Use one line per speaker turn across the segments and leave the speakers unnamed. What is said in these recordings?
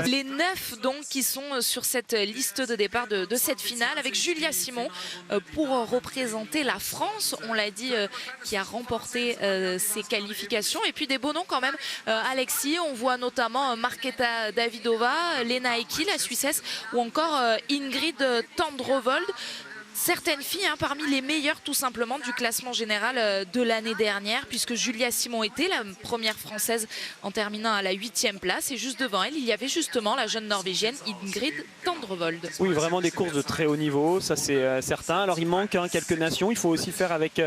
Les 9 donc qui sont sur cette liste de départ de cette finale avec Julia Simon pour représenter la France, on l'a dit, qui a remporté ses qualifications. Et puis des beaux noms quand même, Alexis, on voit notamment Marketa Davidova, Lena Eki, la Suissesse, ou encore Ingrid Tandrovold. Certaines filles parmi les meilleures tout simplement du classement général de l'année dernière, puisque Julia Simon était la première française en terminant à la 8e place, et juste devant elle il y avait justement la jeune norvégienne Ingrid Tandrevold.
Oui, vraiment des courses de très haut niveau, ça c'est certain. Alors il manque quelques nations, il faut aussi faire avec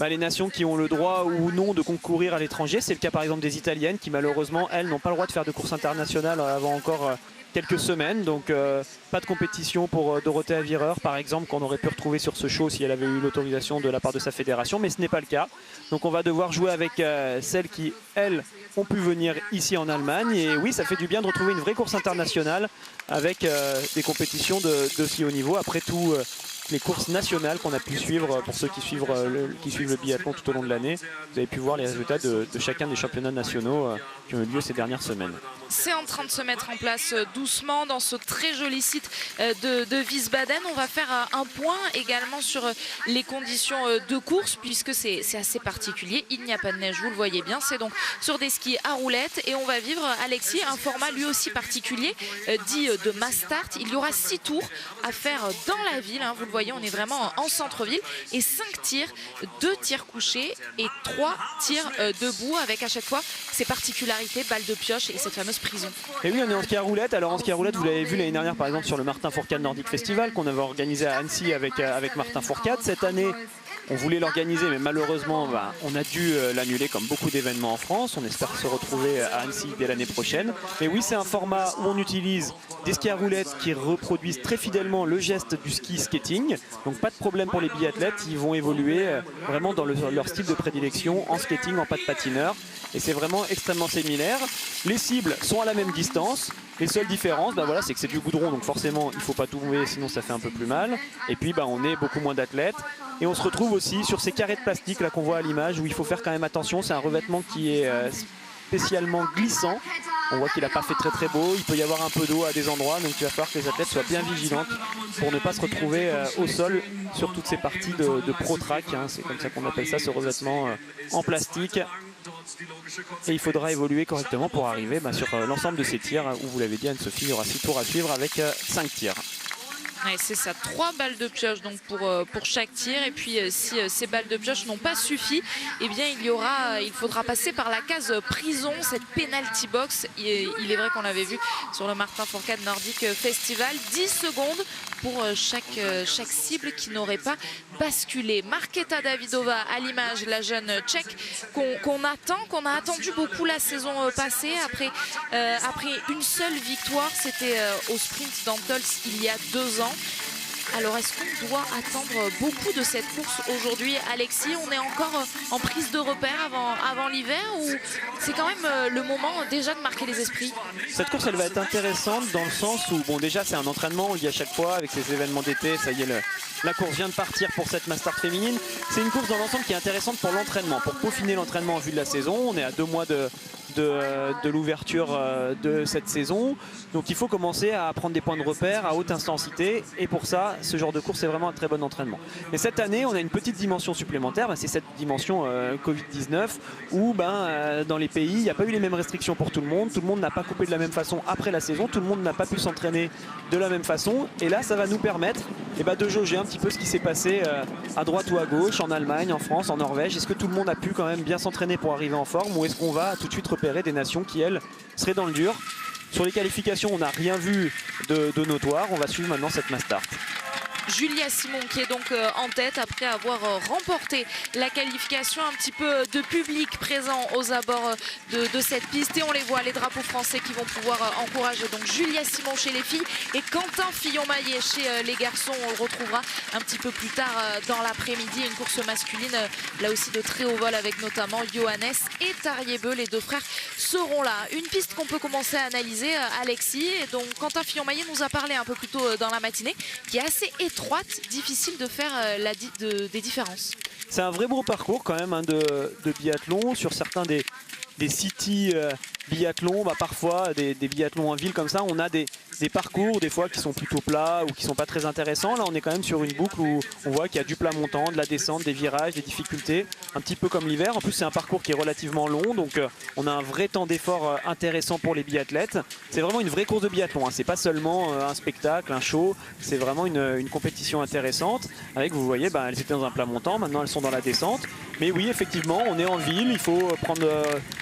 les nations qui ont le droit ou non de concourir à l'étranger. C'est le cas par exemple des Italiennes qui malheureusement elles n'ont pas le droit de faire de courses internationales avant encore quelques semaines, donc pas de compétition pour Dorothée Avireur par exemple, qu'on aurait pu retrouver sur ce show si elle avait eu l'autorisation de la part de sa fédération, mais ce n'est pas le cas. Donc on va devoir jouer avec celles qui, elles, ont pu venir ici en Allemagne. Et oui, ça fait du bien de retrouver une vraie course internationale avec des compétitions de si haut niveau. Après tout, les courses nationales qu'on a pu suivre, pour ceux qui suivent le biathlon tout au long de l'année, vous avez pu voir les résultats de chacun des championnats nationaux qui ont eu lieu ces dernières semaines.
C'est en train de se mettre en place doucement dans ce très joli site de Wiesbaden. On va faire un point également sur les conditions de course, puisque c'est assez particulier. Il n'y a pas de neige, vous le voyez bien. C'est donc sur des skis à roulettes. Et on va vivre, Alexis, un format lui aussi particulier, dit de mass start. Il y aura 6 tours à faire dans la ville. Vous le voyez, on est vraiment en centre-ville. Et 5 tirs, 2 tirs couchés et 3 tirs debout, avec à chaque fois ces particularités, balles de pioche et cette fameuse prison.
Et oui, on est en ski à roulette. Alors en ski à roulette, vous l'avez vu l'année dernière par exemple sur le Martin Fourcade Nordic Festival qu'on avait organisé à Annecy avec Martin Fourcade. Cette année, on voulait l'organiser, mais malheureusement, on a dû l'annuler comme beaucoup d'événements en France. On espère se retrouver à Annecy dès l'année prochaine. Mais oui, c'est un format où on utilise des skis à roulettes qui reproduisent très fidèlement le geste du ski skating. Donc pas de problème pour les biathlètes, ils vont évoluer vraiment dans leur style de prédilection en skating, en pas de patineur. Et c'est vraiment extrêmement similaire. Les cibles sont à la même distance. Les seules différences, voilà, c'est que c'est du goudron, donc forcément il ne faut pas tomber, sinon ça fait un peu plus mal. Et puis on est beaucoup moins d'athlètes. Et on se retrouve aussi sur ces carrés de plastique là qu'on voit à l'image, où il faut faire quand même attention. C'est un revêtement qui est spécialement glissant. On voit qu'il n'a pas fait très très beau, il peut y avoir un peu d'eau à des endroits, donc il va falloir que les athlètes soient bien vigilantes pour ne pas se retrouver au sol sur toutes ces parties de pro-track, c'est comme ça qu'on appelle ça, ce revêtement en plastique. Et il faudra évoluer correctement pour arriver sur l'ensemble de ces tirs, où vous l'avez dit Anne-Sophie, il y aura 6 tours à suivre avec 5 tirs.
Ouais, c'est ça, 3 balles de pioche donc pour chaque tir. Et puis si ces balles de pioche n'ont pas suffi, eh bien il faudra passer par la case prison, cette penalty box. Il est vrai qu'on l'avait vu sur le Martin Fourcade Nordic Festival, 10 secondes pour chaque cible qui n'aurait pas basculé. Marketa Davidova à l'image, la jeune tchèque qu'on a attendu beaucoup la saison passée, après une seule victoire, c'était au sprint d'Antols il y a 2 ans. Alors est-ce qu'on doit attendre beaucoup de cette course aujourd'hui, Alexis? On est encore en prise de repère avant l'hiver, ou c'est quand même le moment déjà de marquer les esprits?
Cette course elle va être intéressante dans le sens où déjà c'est un entraînement, on le dit à chaque fois avec ces événements d'été, ça y est, la course vient de partir pour cette Mass Start féminine. C'est une course dans l'ensemble qui est intéressante pour l'entraînement, pour peaufiner l'entraînement en vue de la saison. On est à 2 mois de l'ouverture de cette saison, donc il faut commencer à prendre des points de repère à haute intensité, et pour ça ce genre de course est vraiment un très bon entraînement. Mais cette année on a une petite dimension supplémentaire, c'est cette dimension Covid-19 où dans les pays il n'y a pas eu les mêmes restrictions pour tout le monde n'a pas coupé de la même façon après la saison, tout le monde n'a pas pu s'entraîner de la même façon, et là ça va nous permettre de jauger un petit peu ce qui s'est passé à droite ou à gauche, en Allemagne, en France, en Norvège. Est-ce que tout le monde a pu quand même bien s'entraîner pour arriver en forme, ou est-ce qu'on va tout de suite repérer des nations qui, elles, seraient dans le dur? Sur les qualifications, on n'a rien vu de notoire. On va suivre maintenant cette Mass Start.
Julia Simon qui est donc en tête après avoir remporté la qualification. Un petit peu de public présent aux abords de cette piste, et on les voit, les drapeaux français qui vont pouvoir encourager donc Julia Simon chez les filles et Quentin Fillon-Maillet chez les garçons. On le retrouvera un petit peu plus tard dans l'après-midi. Une course masculine là aussi de très haut vol, avec notamment Johannes et Tariebeu. Les 2 frères seront là. Une piste qu'on peut commencer à analyser, Alexis, et dont Quentin Fillon-Maillet nous a parlé un peu plus tôt dans la matinée, qui est assez étroite, difficile de faire des différences.
C'est un vrai beau parcours quand même de biathlon. Sur certains des cities biathlon, parfois des biathlons en ville comme ça, on a des parcours des fois qui sont plutôt plats ou qui sont pas très intéressants. Là on est quand même sur une boucle où on voit qu'il y a du plat montant, de la descente, des virages, des difficultés, un petit peu comme l'hiver. En plus c'est un parcours qui est relativement long, donc on a un vrai temps d'effort intéressant pour les biathlètes. C'est vraiment une vraie course de biathlon, hein. C'est pas seulement un spectacle, un show, c'est vraiment une compétition intéressante. Avec, vous voyez, elles étaient dans un plat montant, maintenant elles sont dans la descente. Mais oui, effectivement, on est en ville, il faut prendre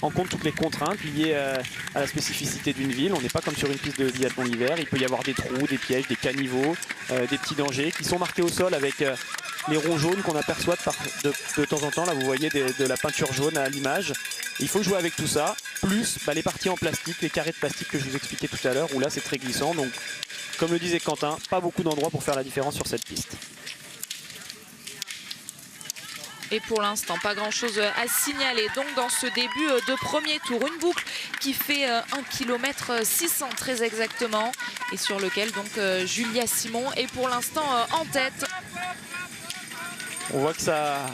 en compte toutes les contraintes liées à la spécificité d'une ville. On n'est pas comme sur une piste de biathlon l'hiver, il peut y avoir des trous, des pièges, des caniveaux, des petits dangers qui sont marqués au sol avec les ronds jaunes qu'on aperçoit de temps en temps. Là vous voyez de la peinture jaune à l'image. Il faut jouer avec tout ça, plus les parties en plastique, les carrés de plastique que je vous expliquais tout à l'heure, où là c'est très glissant. Donc comme le disait Quentin, pas beaucoup d'endroits pour faire la différence sur cette piste.
Et pour l'instant, pas grand-chose à signaler. Donc dans ce début de premier tour, une boucle qui fait 1 km 600 très exactement. Et sur lequel donc Julia Simon est pour l'instant en tête.
On voit que ça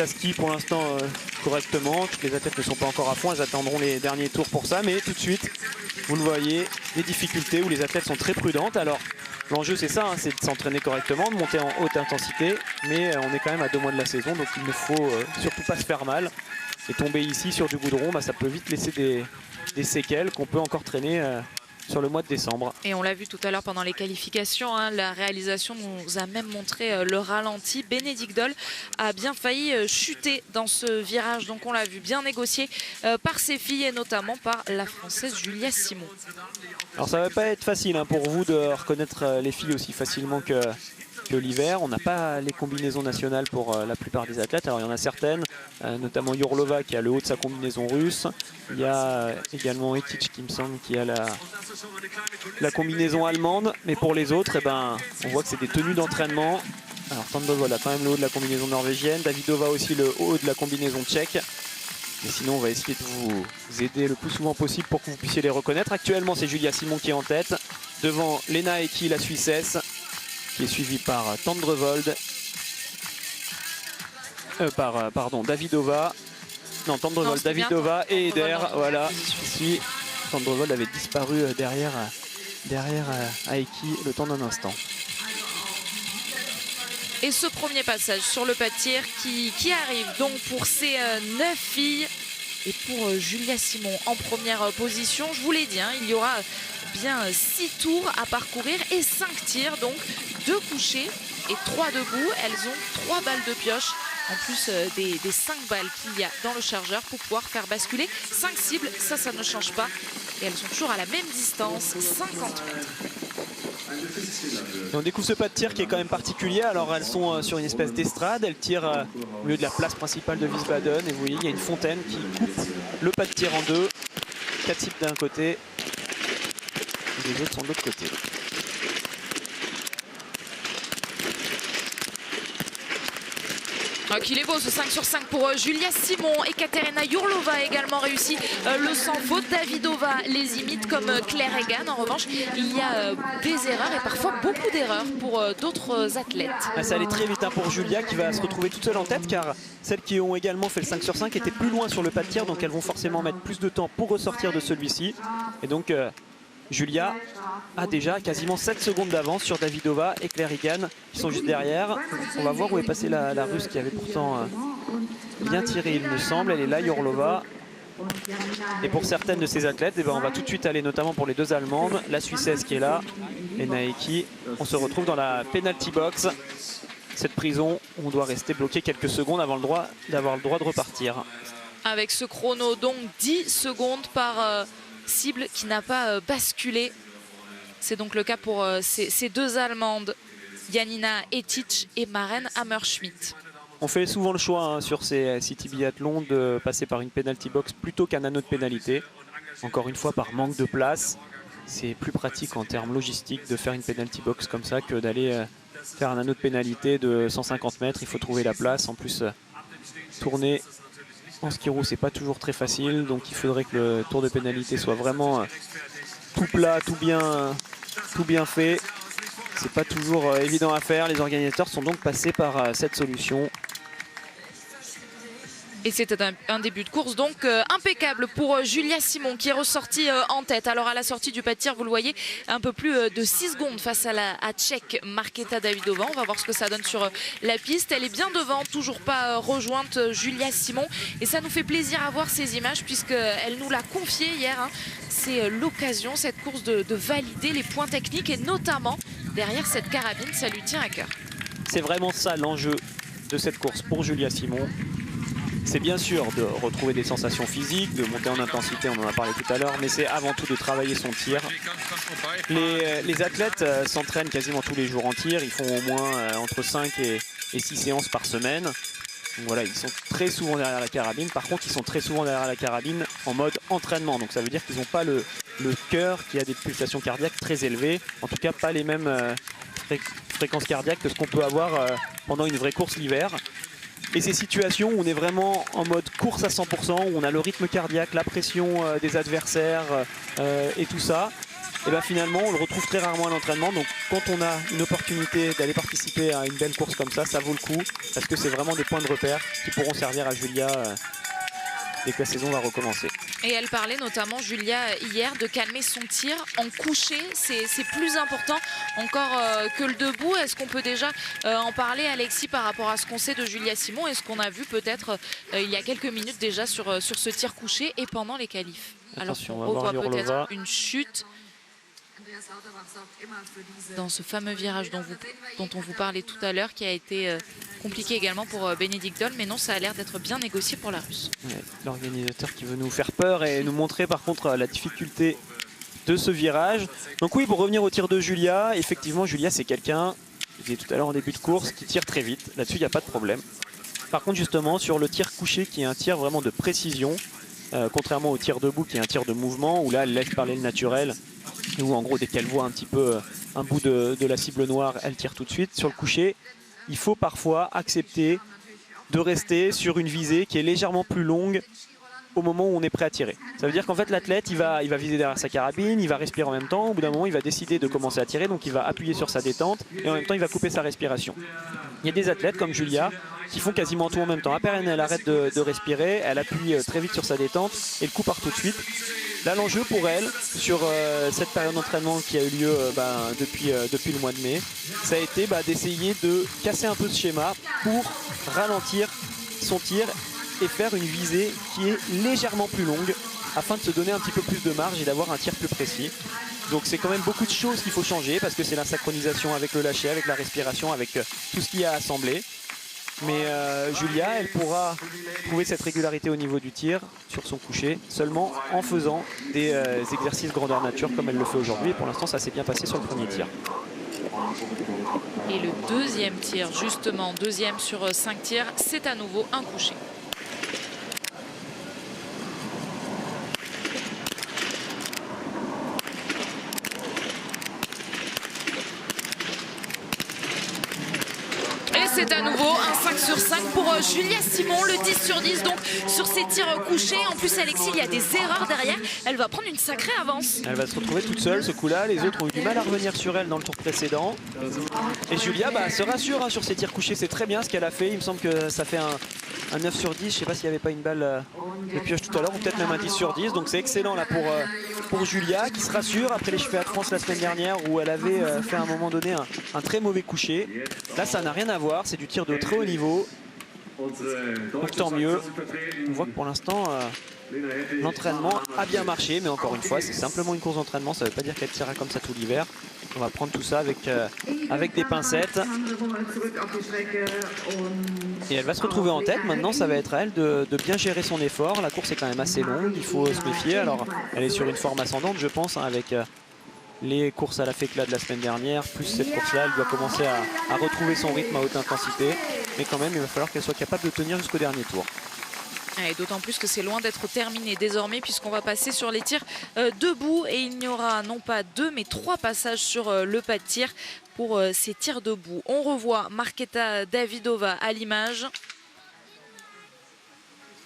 skie pour l'instant correctement. Toutes les athlètes ne sont pas encore à fond, elles attendront les derniers tours pour ça. Mais tout de suite, vous le voyez, des difficultés où les athlètes sont très prudentes. Alors l'enjeu c'est ça, hein, c'est de s'entraîner correctement, de monter en haute intensité. Mais on est quand même à 2 mois de la saison, donc il ne faut surtout pas se faire mal. Et tomber ici sur du goudron, ça peut vite laisser des séquelles qu'on peut encore traîner sur le mois de décembre.
Et on l'a vu tout à l'heure pendant les qualifications, hein, la réalisation nous a même montré le ralenti. Bénédicte Doll a bien failli chuter dans ce virage, donc on l'a vu bien négocié par ses filles et notamment par la Française Julia Simon.
Alors ça va pas être facile pour vous de reconnaître les filles aussi facilement que l'hiver. On n'a pas les combinaisons nationales pour la plupart des athlètes. Alors il y en a certaines, notamment Yurlova qui a le haut de sa combinaison russe. Il y a également Etic qui me semble qui a la combinaison allemande. Mais pour les autres, on voit que c'est des tenues d'entraînement. Alors Tandovol a quand même le haut de la combinaison norvégienne. Davidova aussi le haut de la combinaison tchèque. Et sinon on va essayer de vous aider le plus souvent possible pour que vous puissiez les reconnaître. Actuellement c'est Julia Simon qui est en tête. Devant Lena Eki, la Suissesse, qui est suivi par Tandrevold, Davidova, non Tandrevold, Davidova et Eder, voilà, qui Tandrevold avait disparu derrière Aeki le temps d'un instant.
Et ce premier passage sur le pas de tir qui arrive donc pour ces 9 filles et pour Julia Simon en première position. Je vous l'ai dit, il y aura bien 6 tours à parcourir et 5 tirs, donc 2 couchés et 3 debout. Elles ont 3 balles de pioche en plus des 5 balles qu'il y a dans le chargeur pour pouvoir faire basculer 5 cibles. Ça ne change pas et elles sont toujours à la même distance, 50 mètres.
Et on découvre ce pas de tir qui est quand même particulier. Alors elles sont sur une espèce d'estrade, elles tirent au lieu de la place principale de Wiesbaden. Et vous voyez, il y a une fontaine qui coupe le pas de tir en deux. 4 cibles d'un côté, et les autres sont de l'autre côté.
Qu'il est beau ce 5 sur 5 pour Julia Simon. Et Katerina Yurlova a également réussi le sans faute. Davidova les imite comme Claire Egan. En revanche, il y a des erreurs et parfois beaucoup d'erreurs pour d'autres athlètes.
Ça allait très vite pour Julia qui va se retrouver toute seule en tête, car celles qui ont également fait le 5 sur 5 étaient plus loin sur le pas de tir, donc elles vont forcément mettre plus de temps pour ressortir de celui-ci. Et donc Julia a déjà quasiment 7 secondes d'avance sur Davidova et Claire Egan qui sont juste derrière. On va voir où est passée la Russe qui avait pourtant bien tiré, il me semble. Elle est là, Yurlova. Et pour certaines de ces athlètes, on va tout de suite aller notamment pour les 2 Allemandes. La Suissesse qui est là, et Naeki. On se retrouve dans la penalty box. Cette prison où on doit rester bloqué quelques secondes avant d'avoir le droit de repartir.
Avec ce chrono, donc 10 secondes par cible qui n'a pas basculé. C'est donc le cas pour ces 2 Allemandes, Janina Etic et Maren Hammerschmidt.
On fait souvent le choix sur ces city biathlons de passer par une penalty box plutôt qu'un anneau de pénalité. Encore une fois, par manque de place, c'est plus pratique en termes logistiques de faire une penalty box comme ça que d'aller faire un anneau de pénalité de 150 mètres. Il faut trouver la place. En plus, tourner en ski roue, c'est pas toujours très facile. Donc il faudrait que le tour de pénalité soit vraiment tout plat, tout bien fait. C'est pas toujours évident à faire. Les organisateurs sont donc passés par cette solution.
Et c'était un début de course donc impeccable pour Julia Simon qui est ressortie en tête. Alors à la sortie du pas de tir, vous le voyez, un peu plus de 6 secondes face à la Tchèque Markéta Davidová. On va voir ce que ça donne sur la piste. Elle est bien devant, toujours pas rejointe Julia Simon. Et ça nous fait plaisir à voir ces images puisqu'elle nous l'a confié hier. Hein. C'est l'occasion, cette course, de valider les points techniques et notamment derrière cette carabine, ça lui tient à cœur.
C'est vraiment ça l'enjeu de cette course pour Julia Simon. C'est bien sûr de retrouver des sensations physiques, de monter en intensité, on en a parlé tout à l'heure, mais c'est avant tout de travailler son tir. Les athlètes s'entraînent quasiment tous les jours en tir, ils font au moins entre 5 et 6 séances par semaine. Donc voilà, ils sont très souvent derrière la carabine. Par contre, ils sont très souvent derrière la carabine en mode entraînement. Donc ça veut dire qu'ils n'ont pas le cœur qui a des pulsations cardiaques très élevées. En tout cas, pas les mêmes fréquences cardiaques que ce qu'on peut avoir pendant une vraie course l'hiver. Et ces situations où on est vraiment en mode course à 100%, où on a le rythme cardiaque, la pression des adversaires et tout ça, et bien finalement on le retrouve très rarement à l'entraînement. Donc quand on a une opportunité d'aller participer à une belle course comme ça vaut le coup, parce que c'est vraiment des points de repère qui pourront servir à Julia dès que la saison va recommencer.
Et elle parlait notamment, Julia, hier, de calmer son tir en couché. C'est plus important encore que le debout. Est-ce qu'on peut déjà en parler, Alexis, par rapport à ce qu'on sait de Julia Simon et ce qu'on a vu peut-être il y a quelques minutes déjà sur ce tir couché et pendant les qualifs? Alors on voit peut-être une chute dans ce fameux virage dont on vous parlait tout à l'heure, qui a été compliqué également pour Bénédicte Doll, mais non, ça a l'air d'être bien négocié pour la Russe. Ouais,
l'organisateur qui veut nous faire peur et nous montrer par contre la difficulté de ce virage. Donc oui, pour revenir au tir de Julia, effectivement Julia c'est quelqu'un, je disais tout à l'heure en début de course, qui tire très vite, là-dessus il n'y a pas de problème. Par contre justement sur le tir couché qui est un tir vraiment de précision, contrairement au tir debout qui est un tir de mouvement, où là elle laisse parler le naturel, et où en gros dès qu'elle voit un petit peu un bout de la cible noire, elle tire tout de suite. Sur le couché, il faut parfois accepter de rester sur une visée qui est légèrement plus longue au moment où on est prêt à tirer. Ça veut dire qu'en fait l'athlète il va viser derrière sa carabine, il va respirer en même temps, au bout d'un moment il va décider de commencer à tirer, donc il va appuyer sur sa détente et en même temps il va couper sa respiration. Il y a des athlètes comme Julia qui font quasiment tout en même temps. À peine elle arrête de respirer, elle appuie très vite sur sa détente et le coup part tout de suite. Là l'enjeu pour elle sur cette période d'entraînement qui a eu lieu depuis le mois de mai, ça a été d'essayer de casser un peu ce schéma pour ralentir son tir et faire une visée qui est légèrement plus longue afin de se donner un petit peu plus de marge et d'avoir un tir plus précis. Donc c'est quand même beaucoup de choses qu'il faut changer parce que c'est la synchronisation avec le lâcher, avec la respiration, avec tout ce qu'il y a à assembler. Mais Julia, elle pourra trouver cette régularité au niveau du tir sur son coucher seulement en faisant des exercices grandeur nature comme elle le fait aujourd'hui. Et pour l'instant, ça s'est bien passé sur le premier tir.
Et le deuxième tir, justement, deuxième sur 5 tirs, c'est à nouveau un coucher. C'est à nouveau un 5 sur 5 pour Julia Simon, le 10 sur 10 donc sur ses tirs couchés. En plus Alexis, il y a des erreurs derrière, elle va prendre une sacrée avance.
Elle va se retrouver toute seule ce coup-là, les autres ont eu du mal à revenir sur elle dans le tour précédent. Et Julia se rassure sur ses tirs couchés, c'est très bien ce qu'elle a fait, il me semble que ça fait un 9 sur 10, je ne sais pas s'il n'y avait pas une balle de pioche tout à l'heure, ou peut-être même un 10 sur 10, donc c'est excellent là pour Julia qui se rassure après les championnats de France la semaine dernière où elle avait fait à un moment donné un très mauvais coucher. Là ça n'a rien à voir, c'est du tir de très haut niveau, donc tant mieux. On voit que pour l'instant l'entraînement a bien marché, mais encore une fois c'est simplement une course d'entraînement, ça ne veut pas dire qu'elle tirera comme ça tout l'hiver. On va prendre tout ça avec des pincettes. Et elle va se retrouver en tête. Maintenant, ça va être à elle de bien gérer son effort. La course est quand même assez longue, il faut se méfier. Alors, elle est sur une forme ascendante, je pense, avec les courses à la fécla de la semaine dernière, plus cette course-là, elle doit commencer à retrouver son rythme à haute intensité. Mais quand même, il va falloir qu'elle soit capable de tenir jusqu'au dernier tour.
Et d'autant plus que c'est loin d'être terminé désormais puisqu'on va passer sur les tirs debout et il n'y aura non pas 2 mais 3 passages sur le pas de tir pour ces tirs debout. On revoit Markéta Davidová à l'image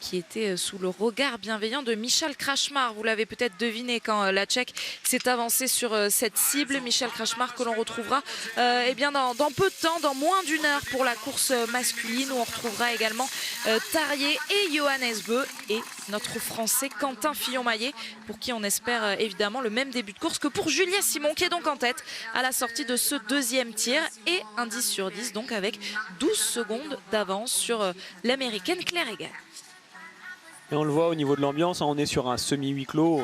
qui était sous le regard bienveillant de Michal Krachmar. Vous l'avez peut-être deviné quand la Tchèque s'est avancée sur cette cible. Michal Krachmar que l'on retrouvera eh bien dans peu de temps, dans moins d'une heure pour la course masculine, où on retrouvera également Tarier et Johannes Beu et notre Français Quentin Fillon-Maillet, pour qui on espère évidemment le même début de course que pour Julia Simon, qui est donc en tête à la sortie de ce deuxième tir, et un 10 sur 10 donc avec 12 secondes d'avance sur l'américaine Claire Egan.
Et on le voit au niveau de l'ambiance, hein, on est sur un semi-huis clos.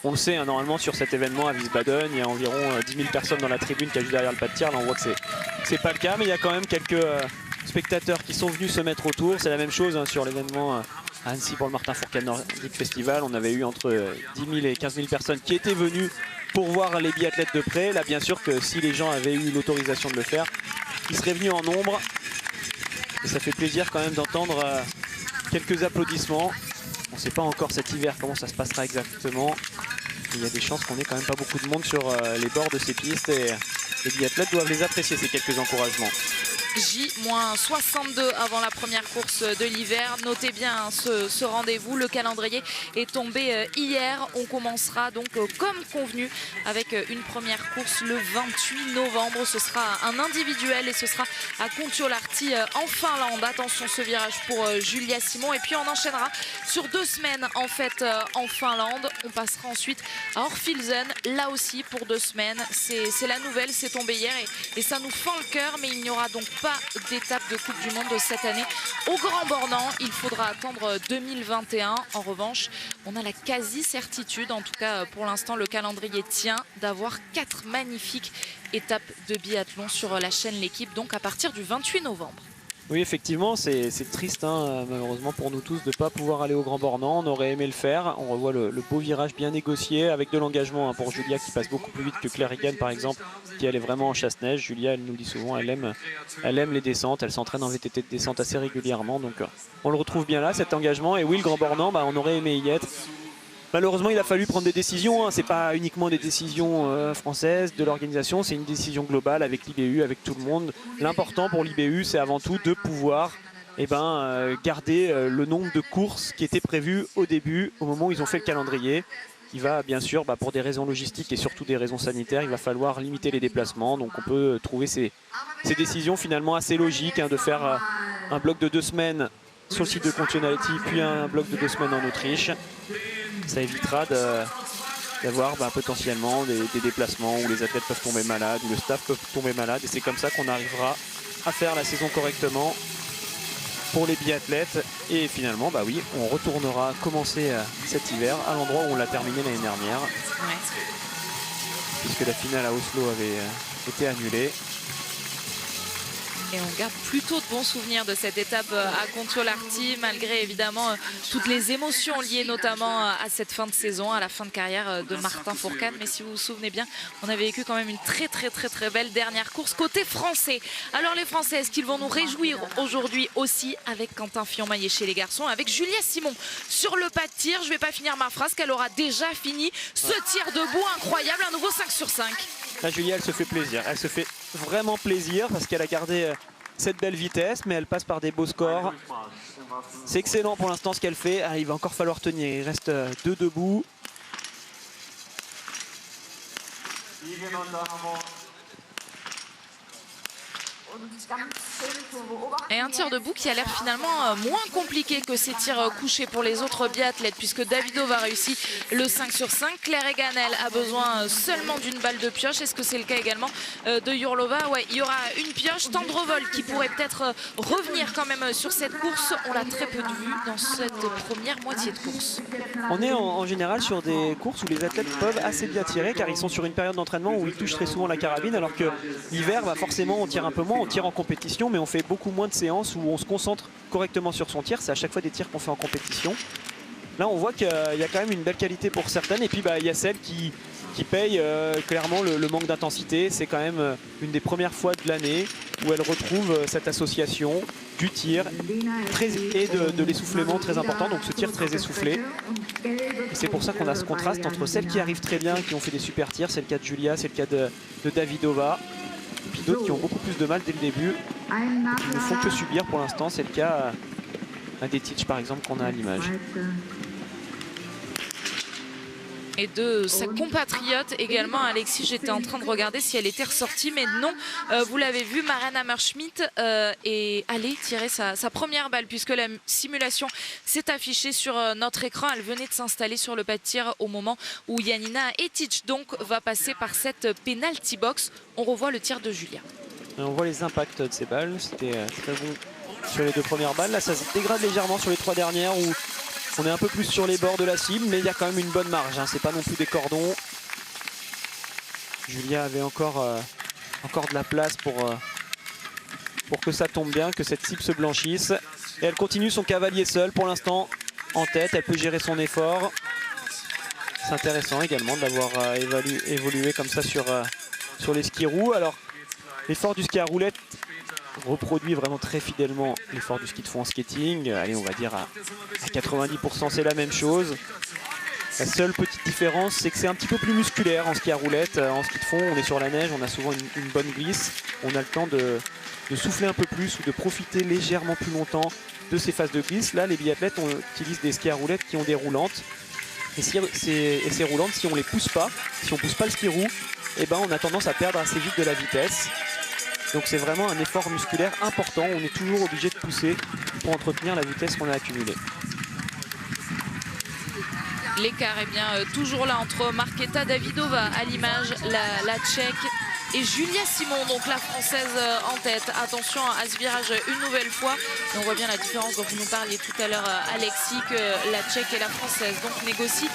On le sait, hein, normalement sur cet événement à Wiesbaden, il y a environ 10 000 personnes dans la tribune qui a juste derrière le pas de tir. Là on voit que c'est pas le cas, mais il y a quand même quelques spectateurs qui sont venus se mettre autour. C'est la même chose hein, sur l'événement à Annecy pour le Martin Fourcade Nordic Festival. On avait eu entre 10 000 et 15 000 personnes qui étaient venues pour voir les biathlètes de près. Là bien sûr que si les gens avaient eu l'autorisation de le faire, ils seraient venus en nombre. Et ça fait plaisir quand même d'entendre quelques applaudissements. On ne sait pas encore cet hiver comment ça se passera exactement. Il y a des chances qu'on ait quand même pas beaucoup de monde sur les bords de ces pistes, et les biathlètes doivent les apprécier, ces quelques encouragements.
J-62 avant la première course de l'hiver. Notez bien ce rendez-vous. Le calendrier est tombé hier. On commencera donc comme convenu avec une première course le 28 novembre. Ce sera un individuel et ce sera à Kontiolahti en Finlande. Attention ce virage pour Julia Simon. Et puis on enchaînera sur 2 semaines en fait en Finlande. On passera ensuite à Orfilsen, là aussi pour 2 semaines. C'est la nouvelle, c'est tombé hier et ça nous fend le cœur, mais il n'y aura donc pas d'étape de Coupe du Monde cette année au Grand Bornand. Il faudra attendre 2021. En revanche, on a la quasi-certitude, en tout cas pour l'instant le calendrier tient, d'avoir 4 magnifiques étapes de biathlon sur la chaîne L'Équipe, donc à partir du 28 novembre.
Oui, effectivement, c'est triste, hein, malheureusement pour nous tous, de ne pas pouvoir aller au Grand Bornand. On aurait aimé le faire. On revoit le beau virage bien négocié avec de l'engagement hein, pour Julia, qui passe beaucoup plus vite que Claire Egan, par exemple, qui elle est vraiment en chasse-neige. Julia, elle nous le dit souvent, elle aime les descentes. Elle s'entraîne en VTT de descente assez régulièrement. Donc on le retrouve bien là, cet engagement. Et oui, le Grand Bornand, on aurait aimé y être. Malheureusement, il a fallu prendre des décisions. Hein. Ce n'est pas uniquement des décisions françaises de l'organisation, c'est une décision globale avec l'IBU, avec tout le monde. L'important pour l'IBU, c'est avant tout de pouvoir garder le nombre de courses qui était prévu au début, au moment où ils ont fait le calendrier. Il va bien sûr, pour des raisons logistiques et surtout des raisons sanitaires, il va falloir limiter les déplacements. Donc on peut trouver ces décisions finalement assez logiques hein, de faire un bloc de 2 semaines sur le site de Kontiolahti, puis un bloc de 2 semaines en Autriche. Ça évitera d'avoir potentiellement des déplacements où les athlètes peuvent tomber malades, où le staff peut tomber malade. Et c'est comme ça qu'on arrivera à faire la saison correctement pour les biathlètes. Et finalement, oui, on retournera commencer cet hiver à l'endroit où on l'a terminé l'année dernière. Ouais. Puisque la finale à Oslo avait été annulée.
Et on garde plutôt de bons souvenirs de cette étape à Kontiolahti, malgré évidemment toutes les émotions liées notamment à cette fin de saison, à la fin de carrière de Martin Fourcade. Mais si vous vous souvenez bien, on a vécu quand même une très belle dernière course côté français. Alors les Français, est-ce qu'ils vont nous réjouir aujourd'hui aussi avec Quentin Fillon-Maillet chez les garçons, avec Julia Simon sur le pas de tir? Je ne vais pas finir ma phrase, qu'elle aura déjà fini ce tir debout incroyable, un nouveau 5 sur 5.
Là, Julia, elle se fait plaisir. Elle se fait vraiment plaisir parce qu'elle a gardé cette belle vitesse, mais elle passe par des beaux scores. C'est excellent pour l'instant ce qu'elle fait. Il va encore falloir tenir. Il reste 2 debout.
Et un tir debout qui a l'air finalement moins compliqué que ces tirs couchés pour les autres biathlètes, puisque Davidova réussit le 5 sur 5. Claire Egan, elle, a besoin seulement d'une balle de pioche. Est-ce que c'est le cas également de Jurlova? Ouais, il y aura une pioche. Tendrevol qui pourrait peut-être revenir quand même sur cette course. On l'a très peu vu dans cette première moitié de course.
On est en général sur des courses où les athlètes peuvent assez bien tirer, car ils sont sur une période d'entraînement où ils touchent très souvent la carabine, alors que l'hiver, forcément, on tire un peu moins. On tire en compétition, mais on fait beaucoup moins de séances où on se concentre correctement sur son tir. C'est à chaque fois des tirs qu'on fait en compétition. Là, on voit qu'il y a quand même une belle qualité pour certaines. Et puis, il y a celles qui payent clairement le manque d'intensité. C'est quand même une des premières fois de l'année où elles retrouvent cette association du tir et de l'essoufflement très important. Donc, ce tir très essoufflé. Et c'est pour ça qu'on a ce contraste entre celles qui arrivent très bien, qui ont fait des super tirs. C'est le cas de Julia, c'est le cas de Davidova. Et puis d'autres qui ont beaucoup plus de mal dès le début, qui ne font que subir pour l'instant. C'est le cas Detich par exemple qu'on a à l'image.
Et de sa compatriote également, Alexis, j'étais en train de regarder si elle était ressortie, mais non, vous l'avez vu, Maren Hammerschmidt est allée tirer sa première balle, puisque la simulation s'est affichée sur notre écran. Elle venait de s'installer sur le pas de tir au moment où Janina Etich donc va passer par cette penalty box. On revoit le tir de Julia.
Et on voit les impacts de ces balles, c'était très bon sur les 2 premières balles. Là ça se dégrade légèrement sur les 3 dernières où on est un peu plus sur les bords de la cible, mais il y a quand même une bonne marge, hein. C'est pas non plus des cordons. Julia avait encore de la place pour que ça tombe bien, que cette cible se blanchisse. Et elle continue son cavalier seul pour l'instant en tête, elle peut gérer son effort. C'est intéressant également d'avoir évolué comme ça sur les skis roues. Alors l'effort du ski à roulette reproduit vraiment très fidèlement l'effort du ski de fond en skating. Allez, on va dire à 90% c'est la même chose. La seule petite différence, c'est que c'est un petit peu plus musculaire en ski à roulette. En ski de fond, on est sur la neige, on a souvent une bonne glisse. On a le temps de souffler un peu plus ou de profiter légèrement plus longtemps de ces phases de glisse. Là, les biathlètes utilisent des skis à roulettes qui ont des roulantes. Et ces roulantes, si on les pousse pas, si on pousse pas le ski roue, eh ben, on a tendance à perdre assez vite de la vitesse. Donc c'est vraiment un effort musculaire important. On est toujours obligé de pousser pour entretenir la vitesse qu'on a accumulée.
L'écart est bien toujours là entre Markéta Davidova à l'image, la Tchèque, et Julia Simon, donc la Française en tête. Attention à ce virage une nouvelle fois. Et on voit bien la différence dont vous nous parliez tout à l'heure, Alexis, que la Tchèque et la Française donc négocient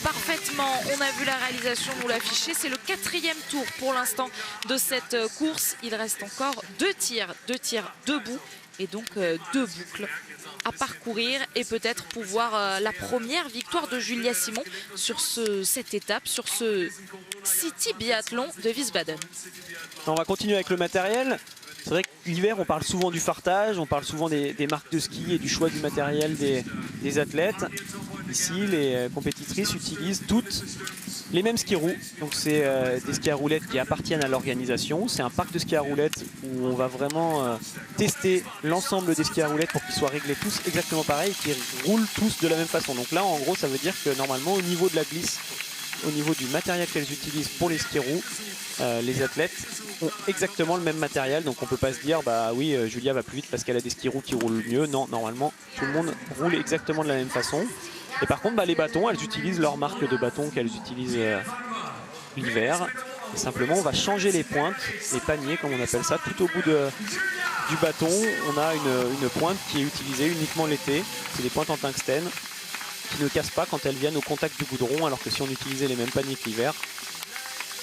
parfaitement. On a vu la réalisation nous l'afficher. C'est le 4e tour pour l'instant de cette course. Il reste encore 2 tirs debout et donc 2 boucles à parcourir et peut-être pouvoir la première victoire de Julia Simon sur cette étape, sur ce City Biathlon de Wiesbaden.
On va continuer avec le matériel. C'est vrai que l'hiver, on parle souvent du fartage, on parle souvent des marques de ski et du choix du matériel des athlètes. Ici, les compétitrices utilisent toutes les mêmes skis roues. Donc c'est des skis à roulettes qui appartiennent à l'organisation. C'est un parc de skis à roulettes où on va vraiment tester l'ensemble des skis à roulettes pour qu'ils soient réglés tous exactement pareil et qu'ils roulent tous de la même façon. Donc là, en gros, ça veut dire que normalement, au niveau de la glisse, au niveau du matériel qu'elles utilisent pour les skis roues, les athlètes ont exactement le même matériel. Donc on peut pas se dire bah oui, Julia va plus vite parce qu'elle a des skis roues qui roulent mieux. Non, normalement tout le monde roule exactement de la même façon. Et par contre les bâtons, elles utilisent leur marque de bâton qu'elles utilisent l'hiver. Et simplement on va changer les pointes, les paniers comme on appelle ça. Tout au bout du bâton, on a une pointe qui est utilisée uniquement l'été. C'est des pointes en tungstène qui ne cassent pas quand elles viennent au contact du goudron, alors que si on utilisait les mêmes paniers que l'hiver,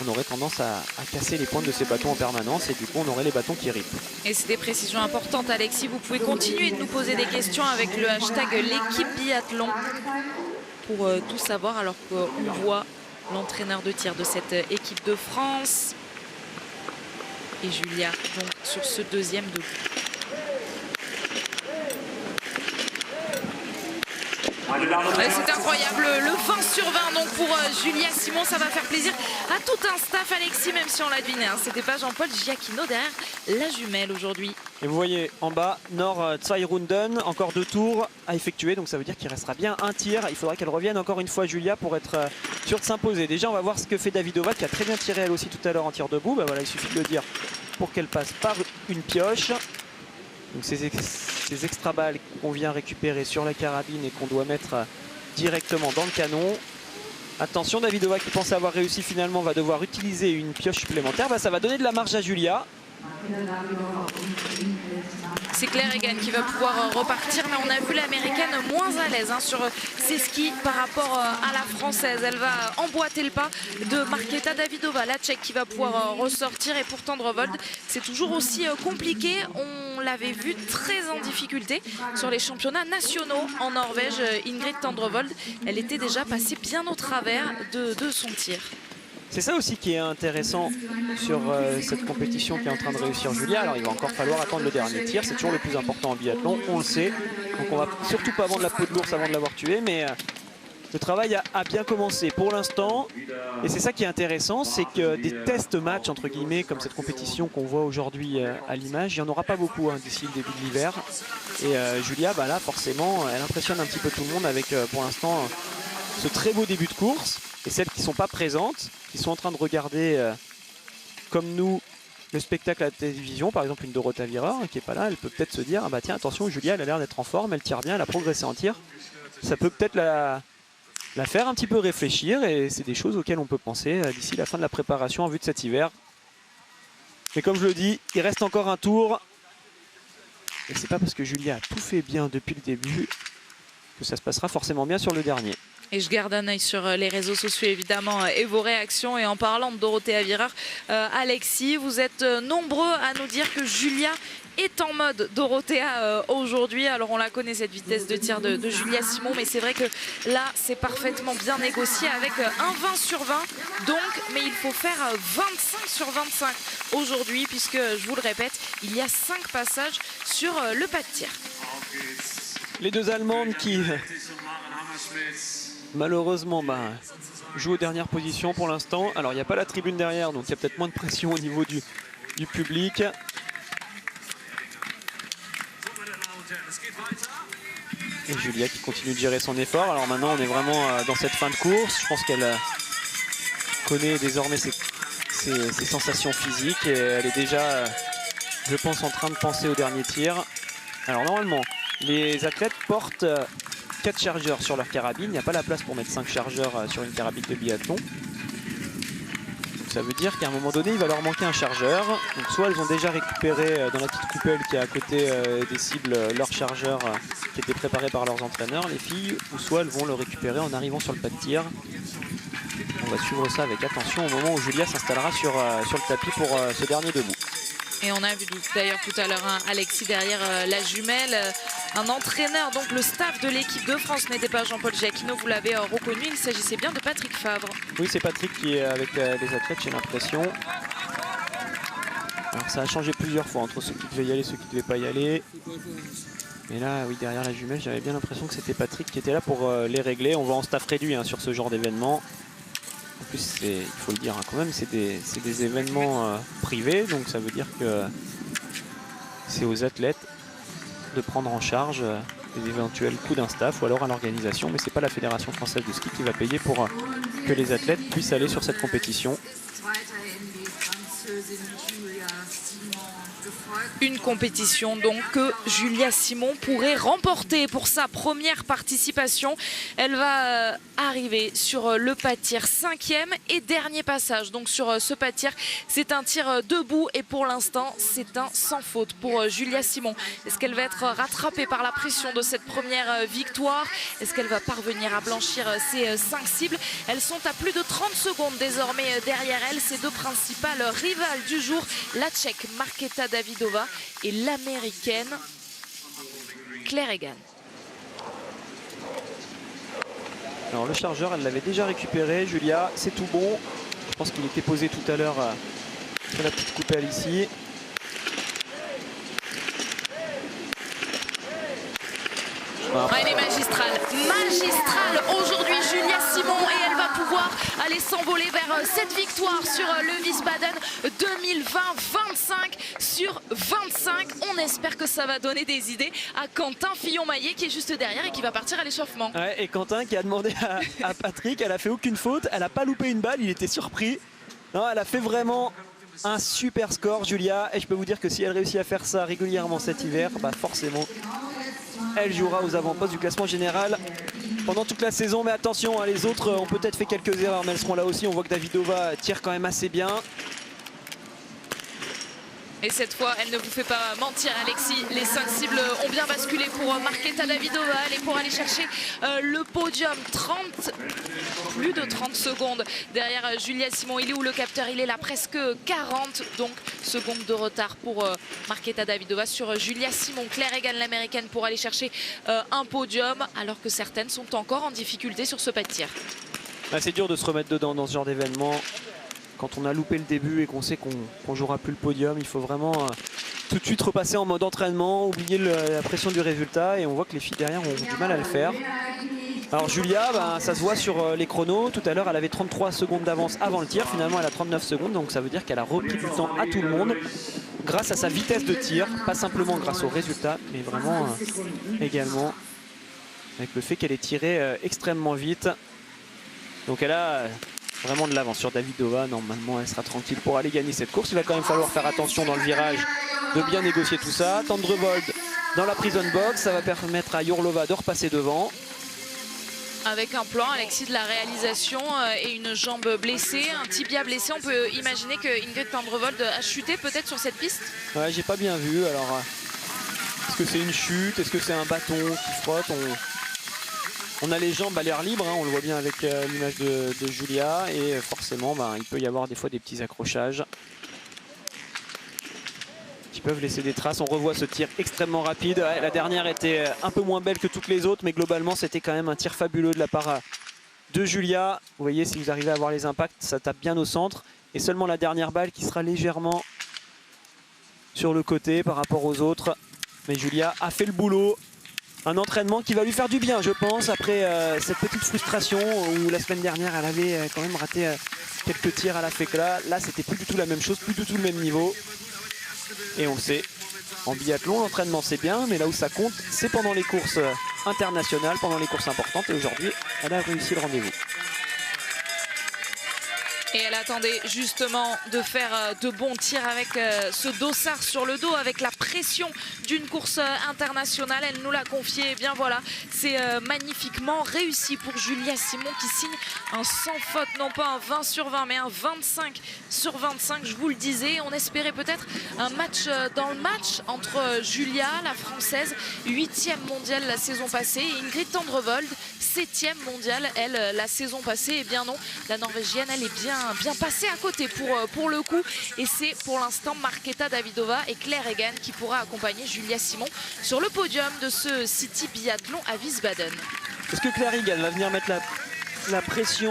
on aurait tendance à casser les pointes de ces bâtons en permanence et du coup on aurait les bâtons qui ripent.
Et c'est des précisions importantes, Alexis. Vous pouvez continuer de nous poser des questions avec le hashtag l'équipe biathlon pour tout savoir, alors qu'on voit l'entraîneur de tir de cette équipe de France et Julia donc sur ce 2e debout. C'est incroyable, le 20 sur 20 donc pour Julia Simon, ça va faire plaisir à tout un staff, Alexis, même si on l'a deviné, hein, c'était pas Jean-Paul Giacchino derrière la jumelle aujourd'hui.
Et vous voyez en bas, Nord 2 Runden, encore 2 tours à effectuer, donc ça veut dire qu'il restera bien un tir. Il faudra qu'elle revienne encore une fois, Julia, pour être sûre de s'imposer. Déjà on va voir ce que fait Davidova, qui a très bien tiré elle aussi tout à l'heure en tir debout. Bah voilà, il suffit de le dire pour qu'elle passe par une pioche. Donc ces extra balles qu'on vient récupérer sur la carabine et qu'on doit mettre directement dans le canon. Attention, Davidova qui pensait avoir réussi finalement va devoir utiliser une pioche supplémentaire. Bah, ça va donner de la marge à Julia.
C'est Claire Egan qui va pouvoir repartir, mais on a vu l'américaine moins à l'aise sur ses skis par rapport à la française. Elle va emboîter le pas de Markéta Davidova, la tchèque, qui va pouvoir ressortir. Et pour Tendrevold, c'est toujours aussi compliqué. On l'avait vu très en difficulté sur les championnats nationaux en Norvège. Ingrid Tendrevold, elle était déjà passée bien au travers de son tir.
C'est ça aussi qui est intéressant sur cette compétition qui est en train de réussir Julia. Alors il va encore falloir attendre le dernier tir, c'est toujours le plus important en biathlon, on le sait. Donc on va surtout pas vendre la peau de l'ours avant de l'avoir tué, mais Le travail a bien commencé pour l'instant. Et c'est ça qui est intéressant, c'est que des tests matchs, entre guillemets, comme cette compétition qu'on voit aujourd'hui à l'image, il n'y en aura pas beaucoup hein, d'ici le début de l'hiver. Et Julia, bah là, forcément, elle impressionne un petit peu tout le monde avec, pour l'instant, ce très beau début de course. Et celles qui ne sont pas présentes, qui sont en train de regarder, comme nous, le spectacle à la télévision, par exemple une Dorota Wierer qui n'est pas là, elle peut peut-être se dire ah bah tiens attention, Julia elle a l'air d'être en forme, elle tire bien, elle a progressé en tir. Ça peut peut-être la faire un petit peu réfléchir et c'est des choses auxquelles on peut penser d'ici la fin de la préparation en vue de cet hiver. Mais comme je le dis, il reste encore un tour. Et c'est pas parce que Julia a tout fait bien depuis le début que ça se passera forcément bien sur le dernier.
Et je garde un œil sur les réseaux sociaux évidemment et vos réactions. Et en parlant de Dorothea Wierer, Alexis, vous êtes nombreux à nous dire que Julia est en mode Dorothea aujourd'hui. Alors on la connaît cette vitesse de tir de Julia Simon, mais c'est vrai que là c'est parfaitement bien négocié avec un 20 sur 20 donc, mais il faut faire 25 sur 25 aujourd'hui puisque je vous le répète, il y a 5 passages sur le pas de tir.
Les deux Allemandes qui malheureusement jouent aux dernières positions pour l'instant. Alors il n'y a pas la tribune derrière, donc il y a peut-être moins de pression au niveau du public. Et Julia qui continue de gérer son effort. Alors maintenant on est vraiment dans cette fin de course. Je pense qu'elle connaît désormais ses sensations physiques et elle est déjà, je pense, en train de penser au dernier tir. Alors normalement les athlètes portent 4 chargeurs sur leur carabine. Il n'y a pas la place pour mettre 5 chargeurs sur une carabine de biathlon. Donc ça veut dire qu'à un moment donné, il va leur manquer un chargeur. Donc soit elles ont déjà récupéré dans la petite coupelle qui est à côté des cibles leur chargeur qui était préparé par leurs entraîneurs, les filles, ou soit elles vont le récupérer en arrivant sur le pas de tir. On va suivre ça avec attention au moment où Julia s'installera sur le tapis pour ce dernier debout.
Et on a vu d'ailleurs tout à l'heure Alexis derrière la jumelle, un entraîneur, donc le staff de l'équipe de France n'était pas Jean-Paul Jacquinot, vous l'avez reconnu, il s'agissait bien de Patrick Favre.
Oui, c'est Patrick qui est avec les athlètes, j'ai l'impression. Alors ça a changé plusieurs fois entre ceux qui devaient y aller et ceux qui ne devaient pas y aller. Mais là, oui, derrière la jumelle, j'avais bien l'impression que c'était Patrick qui était là pour les régler. On va en staff réduit sur ce genre d'événement. En plus, il faut le dire quand même, c'est des événements privés, donc ça veut dire que c'est aux athlètes de prendre en charge les éventuels coûts d'un staff ou alors à l'organisation, mais c'est pas la Fédération française de ski qui va payer pour que les athlètes puissent aller sur cette compétition.
Une compétition donc que Julia Simon pourrait remporter pour sa première participation. Elle va arriver sur le pas de tir, 5e et dernier passage. Donc sur ce pas de tir, c'est un tir debout et pour l'instant, c'est un sans faute pour Julia Simon. Est-ce qu'elle va être rattrapée par la pression de cette première victoire? Est-ce qu'elle va parvenir à blanchir ses 5 cibles? Elles sont à plus de 30 secondes désormais derrière elle. Ces deux principales rivales du jour, la Tchèque Markéta Davidová et l'américaine Claire Egan.
Alors le chargeur, elle l'avait déjà récupéré, Julia, c'est tout bon. Je pense qu'il était posé tout à l'heure sur la petite coupelle ici.
Elle est magistrale aujourd'hui Julia Simon et elle va pouvoir aller s'envoler vers cette victoire sur le Wiesbaden 2020, 25 sur 25. On espère que ça va donner des idées à Quentin Fillon-Maillet qui est juste derrière et qui va partir à l'échauffement.
Ouais, et Quentin qui a demandé à Patrick, elle a fait aucune faute, elle n'a pas loupé une balle, il était surpris. Non, elle a fait vraiment un super score Julia et je peux vous dire que si elle réussit à faire ça régulièrement cet hiver, forcément elle jouera aux avant-postes du classement général pendant toute la saison. Mais attention, les autres ont peut-être fait quelques erreurs, mais elles seront là aussi. On voit que Davidová tire quand même assez bien.
Et cette fois, elle ne vous fait pas mentir, Alexis. Les 5 cibles ont bien basculé pour Markéta Davidová. Elle est pour aller chercher le podium. Plus de 30 secondes derrière Julia Simon. Il est où le capteur? Il est là, presque 40 donc secondes de retard pour Markéta Davidová sur Julia Simon. Claire Egan, l'américaine, pour aller chercher un podium, alors que certaines sont encore en difficulté sur ce pas de tir.
C'est dur de se remettre dedans dans ce genre d'événement. Quand on a loupé le début et qu'on sait qu'on jouera plus le podium, il faut vraiment tout de suite repasser en mode entraînement, oublier la pression du résultat. Et on voit que les filles derrière ont du mal à le faire. Alors Julia, ça se voit sur les chronos. Tout à l'heure, elle avait 33 secondes d'avance avant le tir. Finalement, elle a 39 secondes. Donc ça veut dire qu'elle a repris du temps à tout le monde grâce à sa vitesse de tir. Pas simplement grâce au résultat, mais vraiment également avec le fait qu'elle est tirée extrêmement vite. Donc elle a vraiment de l'avance sur Davidova. Normalement, elle sera tranquille pour aller gagner cette course. Il va quand même falloir faire attention dans le virage de bien négocier tout ça. Tendrevold dans la prison box, ça va permettre à Jourlova de repasser devant.
Avec un plan, Alexis, de la réalisation et une jambe blessée, un tibia blessé, on peut imaginer que Ingrid Tendrevold a chuté peut-être sur cette piste.
Ouais, j'ai pas bien vu. Alors, est-ce que c'est une chute? Est-ce que c'est un bâton qui frotte? On a les jambes à l'air libre, hein, on le voit bien avec l'image de Julia. Et forcément, il peut y avoir des fois des petits accrochages qui peuvent laisser des traces. On revoit ce tir extrêmement rapide. La dernière était un peu moins belle que toutes les autres, mais globalement c'était quand même un tir fabuleux de la part de Julia. Vous voyez, si vous arrivez à voir les impacts, ça tape bien au centre. Et seulement la dernière balle qui sera légèrement sur le côté par rapport aux autres. Mais Julia a fait le boulot. Un entraînement qui va lui faire du bien, je pense, après cette petite frustration où la semaine dernière elle avait quand même raté quelques tirs à la fécla. Là c'était plus du tout la même chose, plus du tout le même niveau. Et on le sait, en biathlon, l'entraînement c'est bien, mais là où ça compte, c'est pendant les courses internationales, pendant les courses importantes. Et aujourd'hui, elle a réussi le rendez-vous.
Et elle attendait justement de faire de bons tirs avec ce dossard sur le dos, avec la pression d'une course internationale. Elle nous l'a confié. Et bien voilà, c'est magnifiquement réussi pour Julia Simon qui signe un sans faute, non pas un 20 sur 20, mais un 25 sur 25. Je vous le disais, on espérait peut-être un match dans le match entre Julia, la française, 8e mondiale la saison passée, et Ingrid Tendrevold, 7e mondiale, elle, la saison passée. Et bien non, la Norvégienne, elle est bien passée à côté pour le coup. Et c'est pour l'instant Markéta Davidova et Claire Egan qui pourra accompagner Julia Simon sur le podium de ce City Biathlon à Wiesbaden.
Est-ce que Claire Egan va venir mettre la pression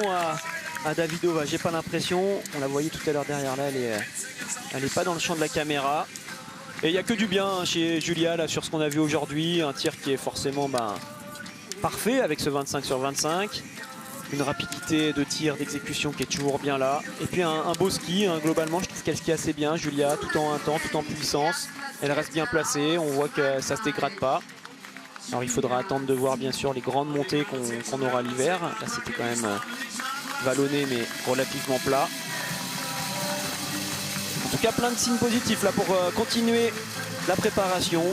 à Davidova? J'ai pas l'impression. On la voyait tout à l'heure derrière là, elle est pas dans le champ de la caméra. Et il n'y a que du bien chez Julia là, sur ce qu'on a vu aujourd'hui. Un tir qui est forcément parfait avec ce 25 sur 25. Une rapidité de tir, d'exécution qui est toujours bien là. Et puis un beau ski, hein. Globalement je trouve qu'elle skie assez bien, Julia, tout en un temps, tout en puissance. Elle reste bien placée, on voit que ça se dégrade pas. Alors il faudra attendre de voir bien sûr les grandes montées qu'on aura l'hiver. Là c'était quand même vallonné mais relativement plat. En tout cas plein de signes positifs là pour continuer la préparation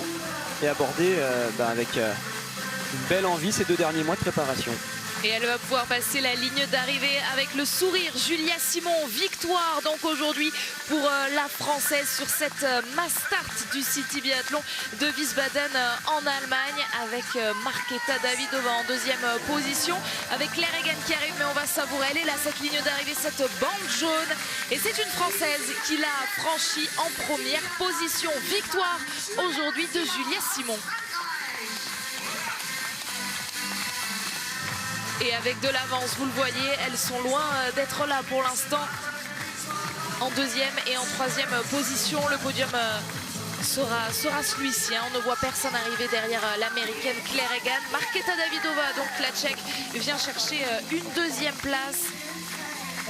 et aborder avec une belle envie ces 2 derniers mois de préparation.
Et elle va pouvoir passer la ligne d'arrivée avec le sourire. Julia Simon, victoire donc aujourd'hui pour la Française sur cette mass start du City Biathlon de Wiesbaden en Allemagne, avec Markéta Davidova en 2e position, avec Claire Egan qui arrive, mais on va savourer. Elle est là, cette ligne d'arrivée, cette bande jaune. Et c'est une Française qui l'a franchie en première position. Victoire aujourd'hui de Julia Simon. Et avec de l'avance, vous le voyez, elles sont loin d'être là pour l'instant. En 2e et en 3e position, le podium sera celui-ci. On ne voit personne arriver derrière l'américaine Claire Egan. Markéta Davidova, donc la tchèque, vient chercher une 2e place.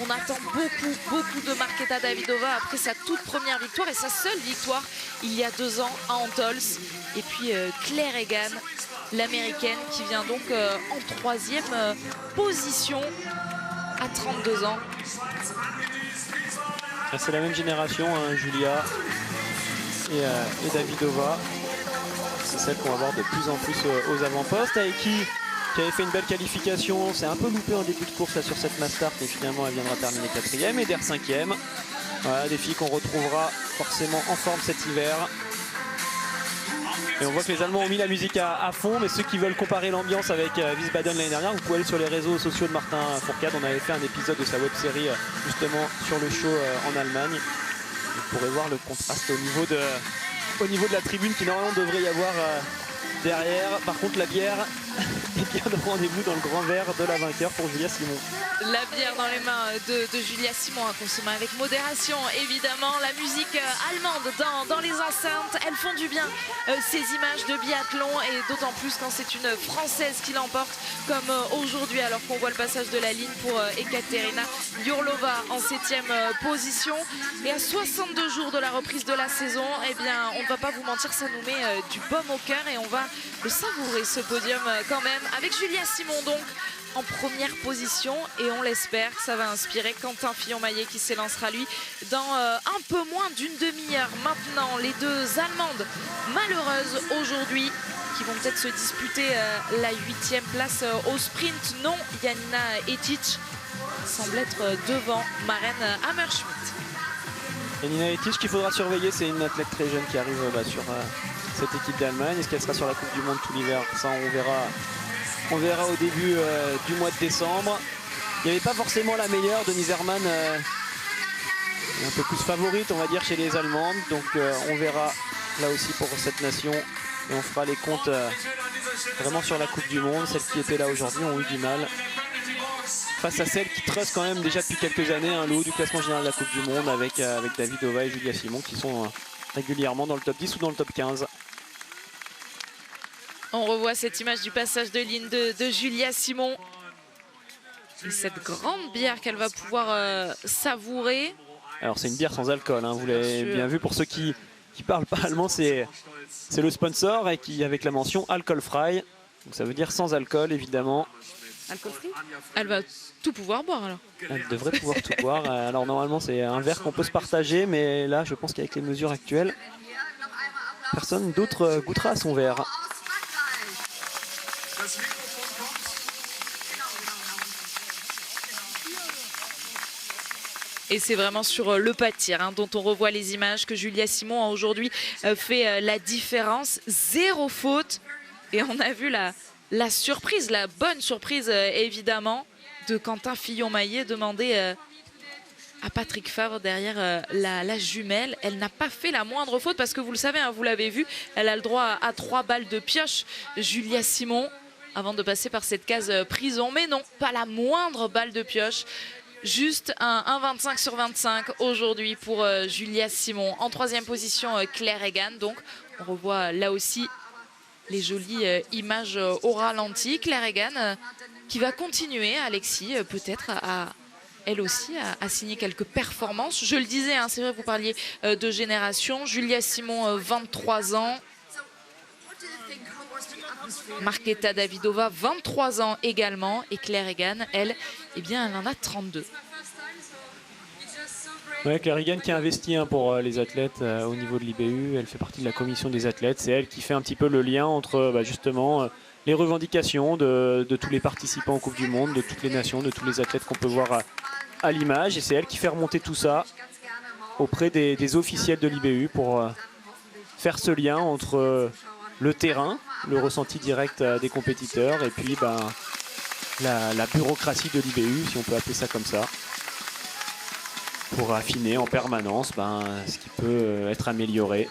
On attend beaucoup de Markéta Davidova après sa toute première victoire et sa seule victoire il y a 2 ans à Antols. Et puis Claire Egan, l'américaine, qui vient donc en 3e position à 32 ans.
C'est la même génération, hein, Julia et Davidova. C'est celle qu'on va voir de plus en plus aux avant-postes. Aiki qui avait fait une belle qualification, c'est un peu loupé en début de course là, sur cette mass start, mais finalement elle viendra terminer 4e. Et Der 5e. Voilà, des filles qu'on retrouvera forcément en forme cet hiver. Et on voit que les Allemands ont mis la musique à fond, mais ceux qui veulent comparer l'ambiance avec Wiesbaden l'année dernière, vous pouvez aller sur les réseaux sociaux de Martin Fourcade. On avait fait un épisode de sa web-série justement sur le show en Allemagne. Vous pourrez voir le contraste au niveau de la tribune qui normalement devrait y avoir derrière. Par contre la bière Et bien le rendez-vous dans le grand verre de la vainqueur pour Julia Simon.
La bière dans les mains de Julia Simon, à consommer avec modération évidemment. La musique allemande dans les enceintes, elles font du bien, ces images de biathlon, et d'autant plus quand c'est une Française qui l'emporte comme aujourd'hui, alors qu'on voit le passage de la ligne pour Ekaterina Yurlova en 7e position. Et à 62 jours de la reprise de la saison, eh bien on ne va pas vous mentir, ça nous met du baume au cœur et on va le savourer ce podium quand même, avec Julia Simon donc en première position, et on l'espère que ça va inspirer Quentin Fillon-Maillet qui s'élancera lui dans un peu moins d'une demi-heure. Maintenant, les deux Allemandes malheureuses aujourd'hui qui vont peut-être se disputer la 8e place au sprint. Non, Janina Etic semble être devant Maren Hammerschmidt.
Janina Etic qu'il faudra surveiller, c'est une athlète très jeune qui arrive sur cette équipe d'Allemagne. Est-ce qu'elle sera sur la Coupe du Monde tout l'hiver? Ça, on verra au début du mois de décembre. Il n'y avait pas forcément la meilleure. Denise Herrmann est un peu plus favorite, on va dire, chez les Allemandes. Donc on verra là aussi pour cette nation. Et on fera les comptes vraiment sur la Coupe du Monde. Celles qui étaient là aujourd'hui ont eu du mal face à celles qui trustent quand même déjà depuis quelques années le haut du classement général de la Coupe du Monde avec Davidova et Julia Simon qui sont régulièrement dans le top 10 ou dans le top 15.
On revoit cette image du passage de ligne de Julia Simon. Et cette grande bière qu'elle va pouvoir savourer.
Alors c'est une bière sans alcool, vous l'avez bien vu. Pour ceux qui parlent pas allemand, c'est le sponsor et qui avec la mention alcool-frei. Donc ça veut dire sans alcool évidemment.
Alcool-free ? Elle va tout pouvoir boire alors.
Elle devrait pouvoir tout boire. Alors normalement c'est un verre qu'on peut se partager, mais là je pense qu'avec les mesures actuelles, personne d'autre goûtera à son verre.
Et c'est vraiment sur le pas de tir dont on revoit les images que Julia Simon a aujourd'hui fait la différence. 0 faute. Et on a vu la surprise, la bonne surprise évidemment, de Quentin Fillon-Maillet demander à Patrick Favre derrière la jumelle. Elle n'a pas fait la moindre faute parce que vous le savez, vous l'avez vu, elle a le droit à 3 balles de pioche, Julia Simon, avant de passer par cette case prison. Mais non, pas la moindre balle de pioche. Juste un 25 sur 25 aujourd'hui pour Julia Simon. En 3e position, Claire Egan. Donc on revoit là aussi les jolies images au ralenti. Claire Egan qui va continuer, Alexis, peut-être elle aussi à signer quelques performances. Je le disais, c'est vrai, vous parliez de génération. Julia Simon, 23 ans. Marketa Davidova, 23 ans également. Et Claire Egan, elle, elle en a 32.
Ouais, Claire Egan qui a investi pour les athlètes au niveau de l'IBU. Elle fait partie de la commission des athlètes. C'est elle qui fait un petit peu le lien entre justement les revendications de tous les participants aux Coupes du Monde, de toutes les nations, de tous les athlètes qu'on peut voir à l'image. Et c'est elle qui fait remonter tout ça auprès des officiels de l'IBU pour faire ce lien entre le terrain, le ressenti direct des compétiteurs et puis la bureaucratie de l'IBU, si on peut appeler ça comme ça, pour affiner en permanence ce qui peut être amélioré.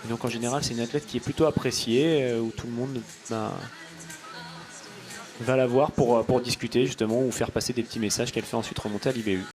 Et donc en général c'est une athlète qui est plutôt appréciée, où tout le monde va la voir pour discuter justement ou faire passer des petits messages qu'elle fait ensuite remonter à l'IBU.